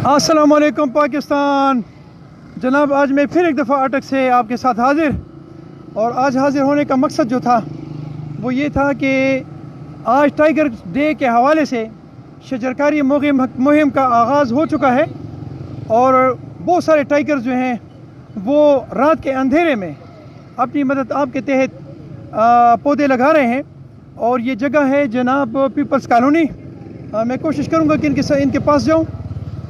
अस्सलाम वालेकुम पाकिस्तान। जनाब, आज मैं फिर एक दफ़ा अटक से आपके साथ हाज़िर, और आज हाज़िर होने का मकसद जो था वो ये था कि आज टाइगर डे के हवाले से शजरकारी मुहिम का आगाज़ हो चुका है, और बहुत सारे टाइगर जो हैं वो रात के अंधेरे में अपनी मदद आपके तहत पौधे लगा रहे हैं। और ये जगह है जनाब पीपल्स कॉलोनी। मैं कोशिश करूँगा कि इनके पास जाऊँ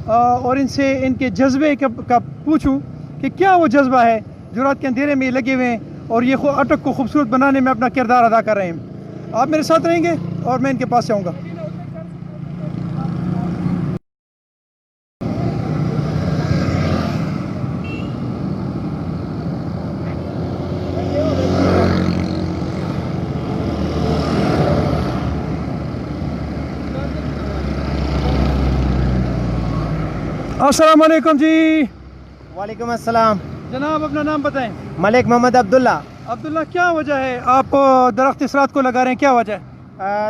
और इनसे इनके जज्बे का पूछूं कि क्या वो जज्बा है जो रात के अंधेरे में लगे हुए हैं और ये अटक को खूबसूरत बनाने में अपना किरदार अदा कर रहे हैं। आप मेरे साथ रहेंगे और मैं इनके पास जाऊंगा। अस्सलाम वालेकुम जी। वालेकुम अस्सलाम। जनाब, अपना नाम बताएं। मलिक मोहम्मद अब्दुल्ला। अब्दुल्ला, क्या वजह है आप दरख्त इस रात को लगा रहे हैं, क्या वजह है?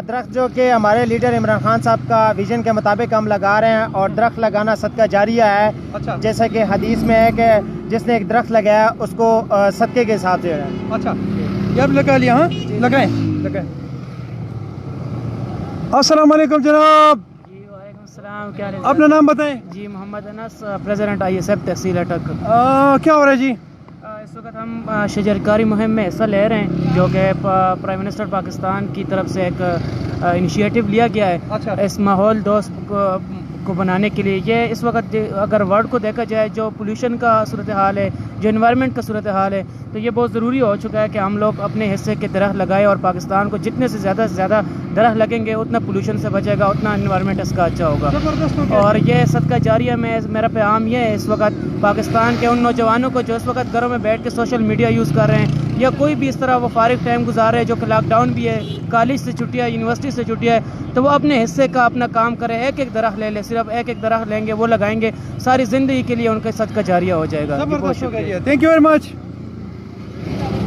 दरख्त जो कि हमारे लीडर इमरान खान साहब का विजन के मुताबिक हम लगा रहे हैं, और दरख्त लगाना सदका जारिया है। अच्छा। जैसे कि हदीस में है कि जिसने एक दरख्त लगाया उसको सदके के हिसाब से है। अच्छा, ये आप लगा लिया? हाँ, लगाएं लगाएं। अस्सलाम वालेकुम जनाब। क्या अपना नाम बताएं। जी, मोहम्मद अनस, प्रेसिडेंट ISF तहसील अटक। क्या हो रहा है जी? इस वक्त हम शजरकारी मुहिम में हिस्सा ले रहे हैं, जो कि प्राइम मिनिस्टर पाकिस्तान की तरफ से एक इनिशिएटिव लिया गया है। अच्छा। इस माहौल दोस्त को बनाने के लिए। ये इस वक्त अगर वर्ल्ड को देखा जाए, जो पोल्यूशन का सूरत हाल है, जो इन्वायरमेंट का सूरत हाल है, तो ये बहुत ज़रूरी हो चुका है कि हम लोग अपने हिस्से के दरख्त लगाएं, और पाकिस्तान को जितने से ज़्यादा दरख्त लगेंगे उतना पोल्यूशन से बचेगा, उतना इन्वायरमेंट इसका अच्छा होगा। और ये सदका जारिया में मेरा पैगाम ये है इस वक्त पाकिस्तान के उन नौजवानों को जो इस वक्त घरों में बैठ के सोशल मीडिया यूज़ कर रहे हैं, या कोई भी इस तरह वो फारिग टाइम गुजार रहे हैं, जो कि लॉकडाउन भी है, कॉलेज से छुट्टियाँ, यूनिवर्सिटी से छुट्टियाँ है, तो वो अपने हिस्से का अपना काम करें। एक दरख्त ले ले, सिर्फ एक दरख्त लेंगे, वो लगाएंगे, सारी ज़िंदगी के लिए उनका सदका जारिया हो जाएगा। Thank you very much.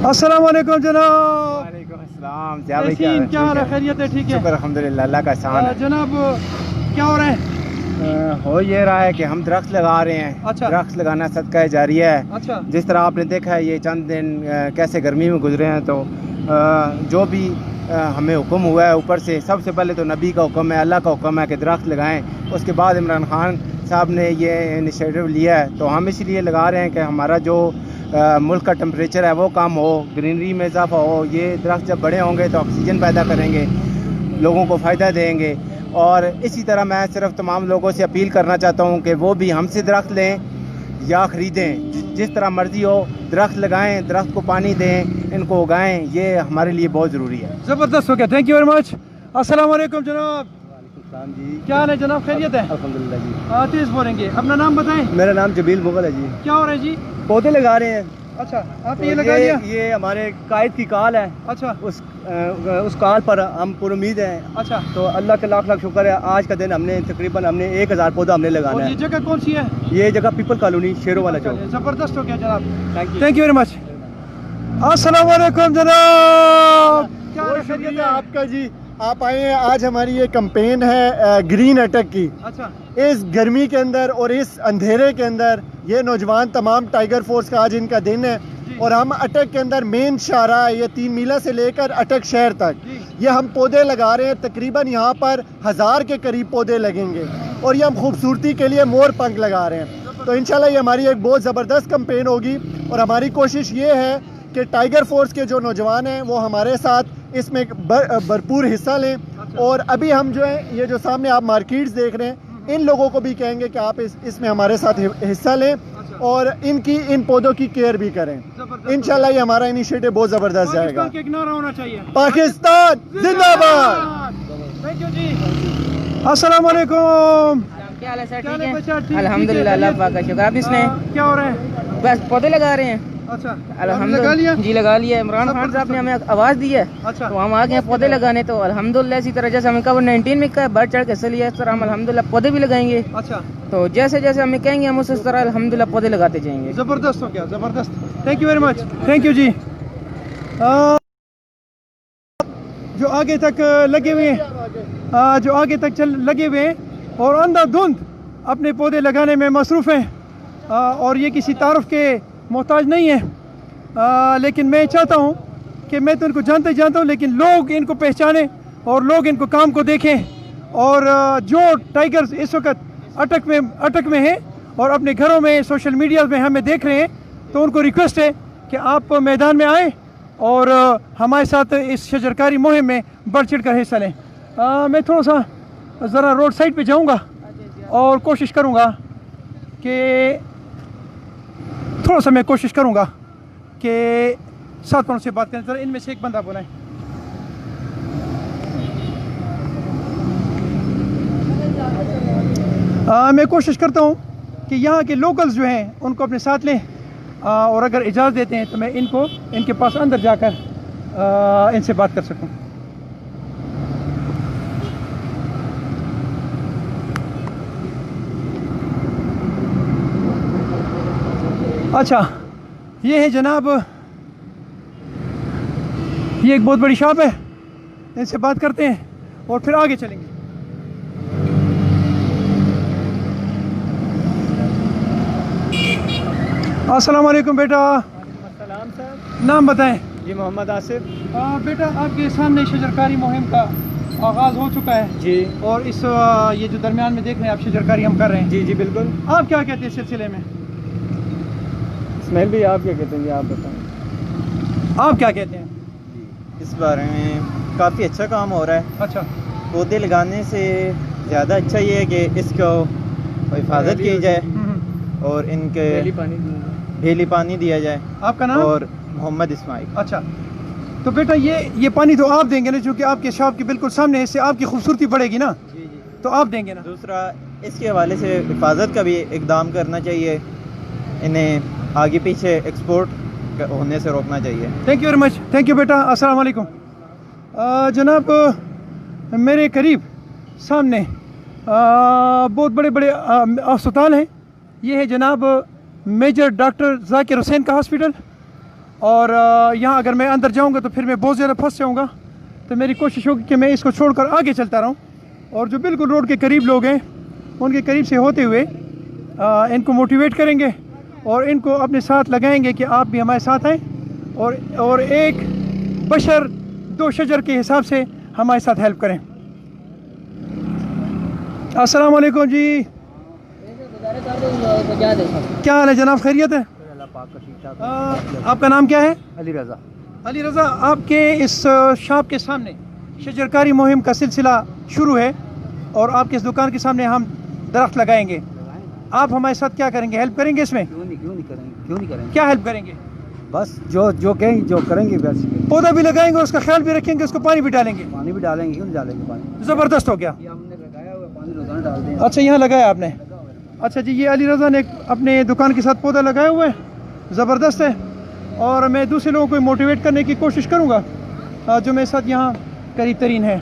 अस्सलाम वालेकुम जनाब। वालेकुम अस्सलाम। क्या हाल है? खैरियत है? ठीक है, शुक्र अल्हम्दुलिल्लाह, अल्लाह का एहसान है। जनाब, क्या हो रहा है? हो ये रहा है कि हम दरख्त लगा रहे हैं। अच्छा। दरख्त लगाना सदका जारिया है। अच्छा। जिस तरह आपने देखा है ये चंद दिन कैसे गर्मी में गुजरे हैं, तो जो भी हमें हुक्म हुआ है ऊपर से, सबसे पहले तो नबी का हुक्म है, अल्लाह का हुक्म है कि दरख्त लगाएं। उसके बाद इमरान खान साहब ने ये इनिशिएटिव लिया है, तो हम इसलिए लगा रहे हैं कि हमारा जो मुल्क का टेम्परेचर है वो कम हो, ग्रीनरी में इजाफा हो। ये दरख्त जब बड़े होंगे तो ऑक्सीजन पैदा करेंगे, लोगों को फ़ायदा देंगे। और इसी तरह मैं सिर्फ तमाम लोगों से अपील करना चाहता हूँ कि वो भी हमसे दरख्त लें या ख़रीदें, जिस तरह मर्ज़ी हो, दरख्त लगाएं, दरख्त को पानी दें, इनको उगाएं। ये हमारे लिए बहुत ज़रूरी है। ज़बरदस्त हो गया, थैंक यू वेरी मच। अस्सलाम वालेकुम जनाब। जी, क्या हाल है जनाब? खैरियत है? अल्हम्दुलिल्लाह जी। तेज़ बोलेंगे। अपना नाम बताएं। मेरा नाम जबील मुगल है जी। क्या हो रहा है जी? पौधे लगा रहे हैं। अच्छा, आपने तो ये लगा लिया? ये हमारे कायद की कॉल है। अच्छा। उस कॉल पर हम पूरी उम्मीद हैं। अच्छा। तो अल्लाह का लाख लाख शुक्र है, आज का दिन हमने तकरीबन 1000 पौधा हमने लगाना और है। ये जगह कौन सी है? ये जगह पीपल कॉलोनी, शेरों वाला चौक। ज़बरदस्त हो गया जनाब, थैंक यू वेरी मच। अस्सलाम वालेकुम जनाब। क्या हाल है? खैरियत है? आपका जी, आप आए हैं। आज हमारी ये कैंपेन है ग्रीन अटक की। अच्छा। इस गर्मी के अंदर और इस अंधेरे के अंदर ये नौजवान तमाम टाइगर फोर्स का आज इनका दिन है, और हम अटक के अंदर मेन शाहराह ये 3 मीला से लेकर अटक शहर तक ये हम पौधे लगा रहे हैं। तकरीबन यहाँ पर 1000 के करीब पौधे लगेंगे, और ये हम खूबसूरती के लिए मोर पंख लगा रहे हैं। तो इंशाल्लाह ये हमारी एक बहुत ज़बरदस्त कैंपेन होगी, और हमारी कोशिश ये है कि टाइगर फोर्स के जो नौजवान हैं वो हमारे साथ इसमें भरपूर हिस्सा लें। और अभी हम जो है ये जो सामने आप मार्केट्स देख रहे हैं, इन लोगों को भी कहेंगे कि आप इसमें हमारे साथ हिस्सा लें और इन पौधों की केयर भी करें। इंशाल्लाह ये हमारा इनिशिएटिव बहुत ज़बरदस्त जाएगा। पाकिस्तान का एक नारा होना चाहिए, पाकिस्तान जिंदाबाद। थैंक यू जी। अस्सलाम वालेकुम। क्या हाल है सर? क्या हाल है ठीक बच्चा? है, ठीक- अल्हम्दुलिल्लाह, ठीक है, अल्लाह पाक का शुक्र। आप इसने क्या हो रहा है? बस पौधे लगा रहे हैं। अच्छा, लगा अल्हम्दुलिल्लाह लिया? जी, लगा लिया। इमरान खान साहब ने हमें आवाज़ दी है, अच्छा। तो हम आ गए हैं पौधे लगाने। तो अल्हम्दुलिल्लाह इसी तरह जैसे हमें कोविड-19 में का बढ़ चढ़ के हिस्सा लिया, इस तरह हम अल्हम्दुलिल्लाह पौधे भी लगाएंगे। अच्छा, तो जैसे जैसे हमें कहेंगे हम उस तरह अल्हम्दुलिल्लाह पौधे लगाते जाएंगे। ज़बरदस्त हो गया, ज़बरदस्त। Thank you very much. Thank you ji. जो आगे तक लगे हुए हैं, जो आगे तक लगे हुए हैं, और अंधाधुंध अपने पौधे लगाने में मसरूफ़ हैं और ये किसी तारुफ के मोहताज नहीं है। लेकिन मैं चाहता हूँ कि मैं तो इनको जानता हूँ, लेकिन लोग इनको पहचाने और लोग इनको काम को देखें। और जो टाइगर्स इस वक्त अटक में हैं और अपने घरों में सोशल मीडिया में हमें देख रहे हैं, तो उनको रिक्वेस्ट है कि आप मैदान में आएँ और हमारे साथ इस शजरकारी मुहिम में बढ़ चढ़ कर हिस्सा लें। मैं थोड़ा सा ज़रा रोड साइड पे जाऊंगा और कोशिश करूंगा कि साथ पड़ों से बात करें। ज़रा इनमें से एक बंदा बुलाएं। मैं कोशिश करता हूं कि यहाँ के लोकल्स जो हैं उनको अपने साथ लें और अगर इजाज़त देते हैं तो मैं इनके पास अंदर जाकर इनसे बात कर सकूं। अच्छा, ये है जनाब, ये एक बहुत बड़ी शॉप है, इनसे बात करते हैं और फिर आगे चलेंगे। अस्सलाम वालेकुम बेटा। सलाम सर। नाम बताएं। जी मोहम्मद आसिफ। बेटा आपके सामने शजरकारी मुहिम का आगाज़ हो चुका है जी, और इस ये जो दरमियान में देख रहे हैं आप शजरकारी हम कर रहे हैं। जी जी बिल्कुल। आप क्या कहते हैं इस सिलसिले में? इस्माइल भाई आप क्या कहते हैं, आप बताएं। आप क्या कहते हैं? इस बारे में काफ़ी अच्छा काम हो रहा है। अच्छा, पौधे लगाने से ज़्यादा अच्छा ये है कि इसको हिफाजत की जाए और इनके डेली पानी दिया जाए। आपका नाम? और मोहम्मद इस्माइल। अच्छा, तो बेटा ये पानी तो आप देंगे ना, जो कि आपके शॉप के बिल्कुल सामने है, इससे आपकी खूबसूरती बढ़ेगी ना, तो आप देंगे ना। दूसरा, इसके हवाले से हिफाजत का भी इकदाम करना चाहिए, इन्हें आगे पीछे एक्सपोर्ट होने से रोकना चाहिए। Thank you very much. Thank you बेटा। अस्सलाम वालेकुम। जनाब, मेरे करीब सामने बहुत बड़े बड़े अस्पताल हैं। ये है जनाब मेजर डॉक्टर जाकिर हुसैन का हॉस्पिटल, और यहाँ अगर मैं अंदर जाऊँगा तो फिर मैं बहुत ज़्यादा फंस जाऊँगा, तो मेरी कोशिश होगी कि मैं इसको छोड़कर आगे चलता रहूँ और जो बिल्कुल रोड के करीब लोग हैं उनके करीब से होते हुए इनको मोटिवेट करेंगे और इनको अपने साथ लगाएंगे कि आप भी हमारे साथ आएँ और एक बशर दो शजर के हिसाब से हमारे साथ हेल्प करें। अस्सलाम वालेकुम जी। क्या हाल है जनाब, खैरियत है? आपका नाम क्या है? अली रज़ा। अली रज़ा, आपके इस शॉप के सामने शजरकारी मुहिम का सिलसिला शुरू है और आपके इस दुकान के सामने हम दरख्त लगाएंगे। आप हमारे साथ क्या करेंगे, हेल्प करेंगे इसमें? क्यों नहीं करेंगे। क्या हेल्प करेंगे? बस जो करेंगे बस। पौधा भी लगाएंगे, उसका ख्याल भी रखेंगे, उसको पानी भी डालेंगे। पानी भी डालेंगे, क्यों नहीं डालेंगे पानी। ज़बरदस्त हो गया। हमने लगाया हुआ पानी रोजाना डालते हैं। अच्छा, यहाँ लगाया आपने? अच्छा जी, ये अली रज़ा ने अपने दुकान के साथ पौधा लगाया हुआ है, ज़बरदस्त है। और मैं दूसरे लोगों को मोटिवेट करने की कोशिश करूँगा जो मेरे साथ यहाँ करीब तरीन है।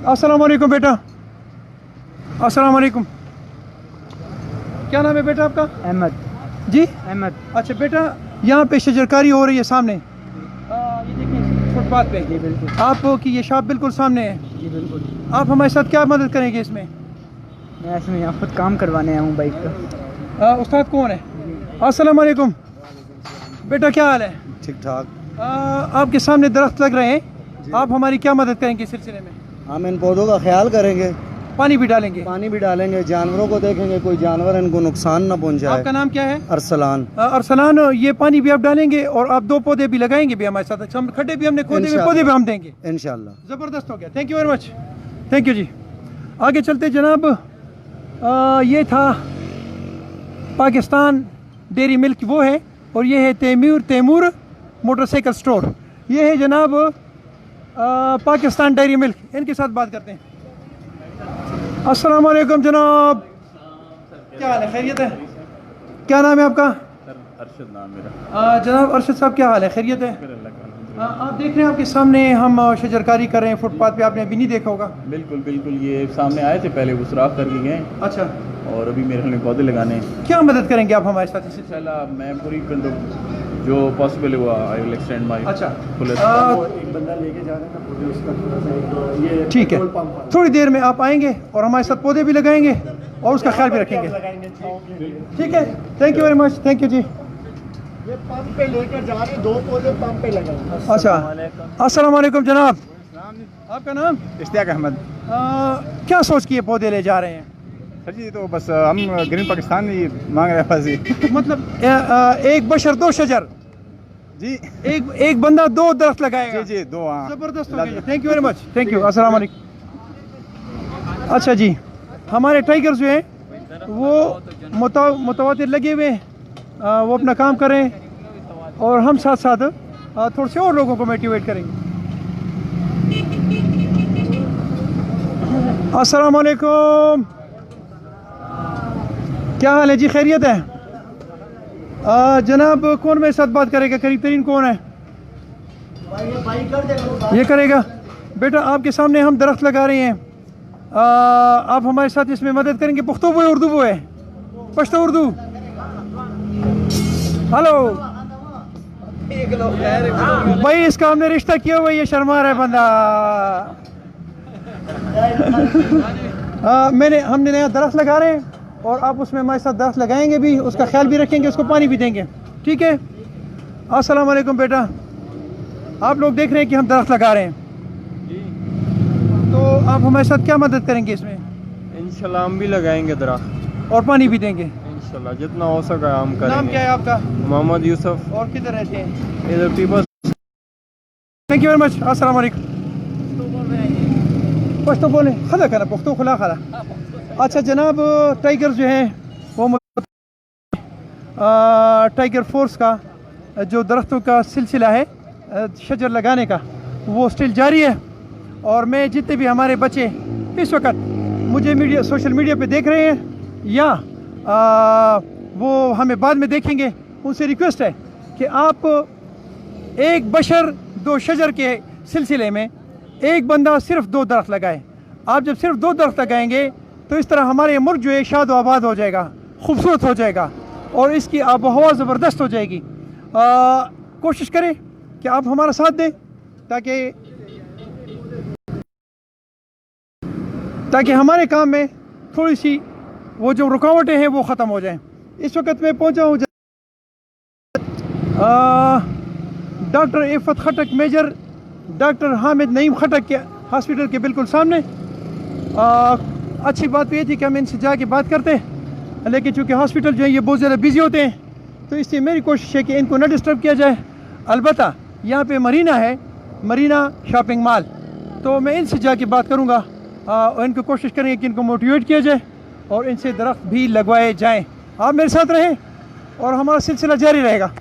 अस्सलाम वालेकुम बेटा। अस्सलाम वालेकुम। क्या नाम है बेटा आपका? अहमद। जी अहमद। अच्छा बेटा, यहाँ पे शजरकारी हो रही है सामने, ये देखिए फुटपाथ पे। जी बिल्कुल। आपकी ये शॉप बिल्कुल सामने है। जी बिल्कुल। आप हमारे साथ क्या मदद करेंगे इसमें? मैं इसमें यहाँ खुद काम करवाने आया हूँ बाइक का। उस्ताद कौन है? अस्सलाम वालेकुम बेटा, क्या हाल है? ठीक ठाक। आपके सामने दरख्त लग रहे हैं, आप हमारी क्या मदद करेंगे इस सिलसिले में? हम इन पौधों का ख्याल करेंगे, पानी भी डालेंगे। पानी भी डालेंगे, जानवरों को देखेंगे, कोई जानवर इनको नुकसान न पहुंचाए। आपका नाम क्या है? अरसलान। अरसलान, ये पानी भी आप डालेंगे और आप दो पौधे भी लगाएंगे भी हमारे साथ। हम खड्डे भी हमने खोदे हुए, पौधे भी हम देंगे इंशाल्लाह। ज़बरदस्त हो गया। Thank you very much. Thank you ji. आगे चलते जनाब, ये था पाकिस्तान डेयरी मिल्क वो है, और ये है तैमूर मोटरसाइकिल स्टोर। ये है जनाब पाकिस्तान डेयरी मिल्क, इनके साथ बात करते हैं। अस्सलाम वालेकुम जनाब, क्या हाल है, खैरियत है? क्या नाम है आपका? अरशद नाम मेरा। जनाब अरशद साहब, क्या हाल है, खैरियत है? आप देख रहे हैं आपके सामने हम शजरकारी कर रहे हैं फुटपाथ पे, आपने अभी नहीं देखा होगा। बिल्कुल बिल्कुल, ये सामने आए थे पहले, वो सुराख करके गए। अच्छा, और अभी मेरे लिए पौधे लगाने हैं। क्या मदद करेंगे आप हमारे साथ? इंशाल्लाह मैं पूरी कर दूँ जो पॉसिबल हुआ, आई विल एक्सटेंड माय। अच्छा, एक बंदा लेके जा रहा है ना पौधे, उसका थोड़ा सा ये ठीक है, थोड़ी देर में आप आएंगे और हमारे साथ पौधे भी लगाएंगे और उसका ख्याल भी रखेंगे। ठीक है, thank you very much, thank you ji. ये पंप पे लेकर जा रहे, 2 पौधे पंप पे लगाएंगे। अच्छा, अस्सलाम वालेकुम जनाब, आपका नाम? इश्तियाक अहमद। क्या सोच के ये पौधे ले जा रहे हैं? सर जी तो बस हम ग्रीन पाकिस्तान ही मांग रहे हैं बस जी। मतलब एक बशर 2 शजर जी, एक बंदा 2 दरख्त लगाएगा। जी जी 2। हाँ, जबरदस्त हो गया, thank you very much, thank you, अस्सलाम वालेकुम। अच्छा जी, हमारे टाइगर्स जो हैं वो मुतवातिर लगे हुए हैं, वो अपना काम करें और हम साथ साथ थोड़े से और लोगों को मोटिवेट करेंगे। अस्सलाम वालेकुम, क्या हाल है जी, खैरियत है? जनाब कौन मेरे साथ बात करेगा, करीब तरीन कौन है? ये करेगा। बेटा आपके सामने हम दरख्त लगा रहे हैं, आप हमारे साथ इसमें मदद करेंगे? पुख्तो बोए उर्दू बोए? पश्तो उर्दू? हेलो भाई, इसका हमने रिश्ता किया हुआ, ये शर्मा रहा है बंदा। हमने नया दरख्त लगा रहे हैं और आप उसमें हमारे साथ दरख्त लगाएंगे भी, उसका ख्याल भी रखेंगे, उसको पानी भी देंगे, ठीक है? अस्सलाम वालेकुम बेटा, आप लोग देख रहे हैं कि हम दरख्त लगा रहे हैं जी, तो आप हमारे साथ क्या मदद करेंगे इसमें? इंशाल्लाह हम भी लगाएंगे दरख्त और पानी भी देंगे इंशाल्लाह, जितना हो सका हम करेंगे। नाम क्या है आपका? मोहम्मद यूसुफ। और किधर रहते हैं? इधर peoples. Thank you very much, अस्सलाम वालेकुम। पश्तो बोले खला खला, पुख्तो खुला खला। अच्छा जनाब, टाइगर जो है वो टाइगर फोर्स का जो दरख्तों का सिलसिला है शजर लगाने का, वो स्टिल जारी है। और मैं जितने भी हमारे बच्चे इस वक्त मुझे सोशल मीडिया पे देख रहे हैं या वो हमें बाद में देखेंगे, उनसे रिक्वेस्ट है कि आप एक बशर 2 शजर के सिलसिले में एक बंदा सिर्फ 2 दरख्त लगाए। आप जब सिर्फ 2 दरख्त लगाएंगे तो इस तरह हमारे मुल्क जो है शाद व आबाद हो जाएगा, खूबसूरत हो जाएगा और इसकी आब हवा ज़बरदस्त हो जाएगी। कोशिश करें कि आप हमारा साथ दें ताकि हमारे काम में थोड़ी सी वो जो रुकावटें हैं वो ख़त्म हो जाएं। इस वक्त मैं पहुंचा हूँ डॉक्टर इफ़त खटक, मेजर डॉक्टर हामिद नईम खटक के हॉस्पिटल के बिल्कुल सामने। अच्छी बात तो ये थी कि हम इनसे जाके बात करते, लेकिन चूँकि हॉस्पिटल जो है ये बहुत ज़्यादा बिजी होते हैं तो इसलिए मेरी कोशिश है कि इनको न डिस्टर्ब किया जाए। अलबत्ता यहाँ पे मरीना है, मरीना शॉपिंग मॉल, तो मैं इनसे जाके बात करूँगा और इनको कोशिश करेंगे कि इनको मोटिवेट किया जाए और इनसे दरख्त भी लगवाए जाएँ। आप मेरे साथ रहें और हमारा सिलसिला जारी रहेगा।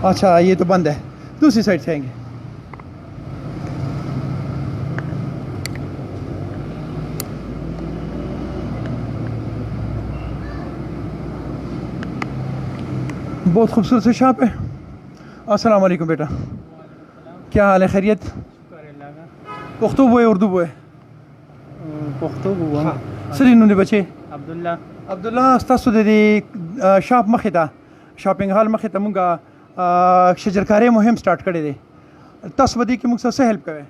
अच्छा ये तो बंद है, दूसरी साइड से आएंगे। बहुत खूबसूरत से शॉप है। अस्सलाम वालेकुम बेटा, क्या हाल है, खैरियत? पुख्तो बोए उर्दू बोए? पुख्तो हुआ सरी नुने बचे अब्दुल्ला स्तासु दे शॉप मखे था, शॉपिंग हॉल मखे था मुंगा शजरकारी मुहिम स्टार्ट करे दे, तस वदी की मुंग से हेल्प करे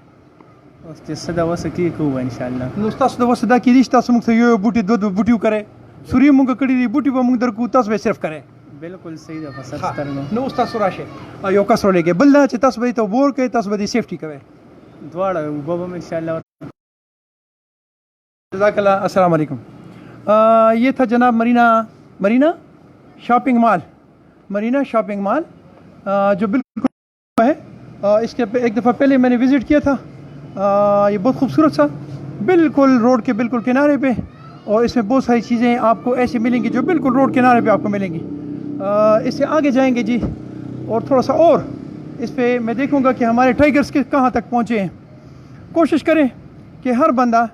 उसके सदा वसकी को इंशाल्लाह नो तस दो सदा की रिश्ता मुंग से यो बूटी दो बूटी करे सूरी मुंग कड़ी दी बूटी वो मुंग दर को तस वे सिर्फ करे। बिल्कुल सही दफा सब करनो नो उस्ताद सुराशे यो कसरो लेके बल्ला च तस वदी तो बोर के तस वदी सेफ्टी करे द्वाड़ा बाबा में इंशाल्लाह। जज़ाकल्लाह। अस्सलाम वालेकुम। ये था जनाब Marina shopping mall, Marina shopping mall जो बिल्कुल है। इसके एक दफ़ा पहले मैंने विज़िट किया था, ये बहुत खूबसूरत सा, बिल्कुल रोड के बिल्कुल किनारे पे, और इसमें बहुत सारी चीज़ें आपको ऐसी मिलेंगी जो बिल्कुल रोड किनारे पे आपको मिलेंगी। इससे आगे जाएंगे जी और थोड़ा सा और इस पर मैं देखूंगा कि हमारे टाइगर्स के कहाँ तक पहुँचे हैं। कोशिश करें कि हर बंदा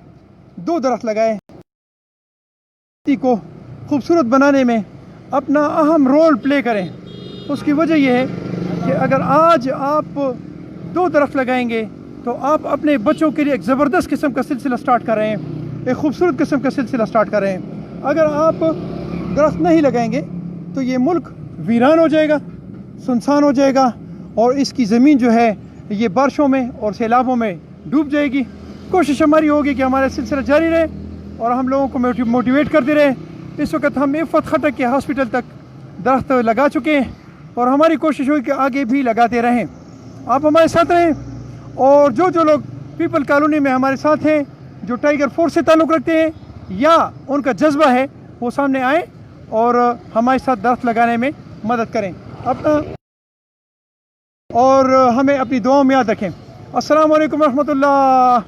2 दरख्त लगाए, को खूबसूरत बनाने में अपना अहम रोल प्ले करें। उसकी वजह यह है कि अगर आज आप 2 दरख्त लगाएंगे तो आप अपने बच्चों के लिए एक ज़बरदस्त किस्म का सिलसिला स्टार्ट कर रहे हैं, एक खूबसूरत किस्म का सिलसिला स्टार्ट कर रहे हैं। अगर आप दरख्त नहीं लगाएंगे तो ये मुल्क वीरान हो जाएगा, सुनसान हो जाएगा और इसकी ज़मीन जो है ये बारिशों में और सैलाबों में डूब जाएगी। कोशिश हमारी होगी कि हमारा सिलसिला जारी रहे और हम लोगों को मोटिवेट करते रहे। इस वक्त हम इफ़त खटक के हॉस्पिटल तक दरख्त लगा चुके हैं और हमारी कोशिश होगी कि आगे भी लगाते रहें। आप हमारे साथ रहें और जो लोग पीपल कॉलोनी में हमारे साथ हैं, जो टाइगर फोर्स से ताल्लुक़ रखते हैं या उनका जज्बा है, वो सामने आए और हमारे साथ दरख्त लगाने में मदद करें अपना और हमें अपनी दुआओं में याद रखें। अस्सलाम वालेकुम रहमतुल्लाह।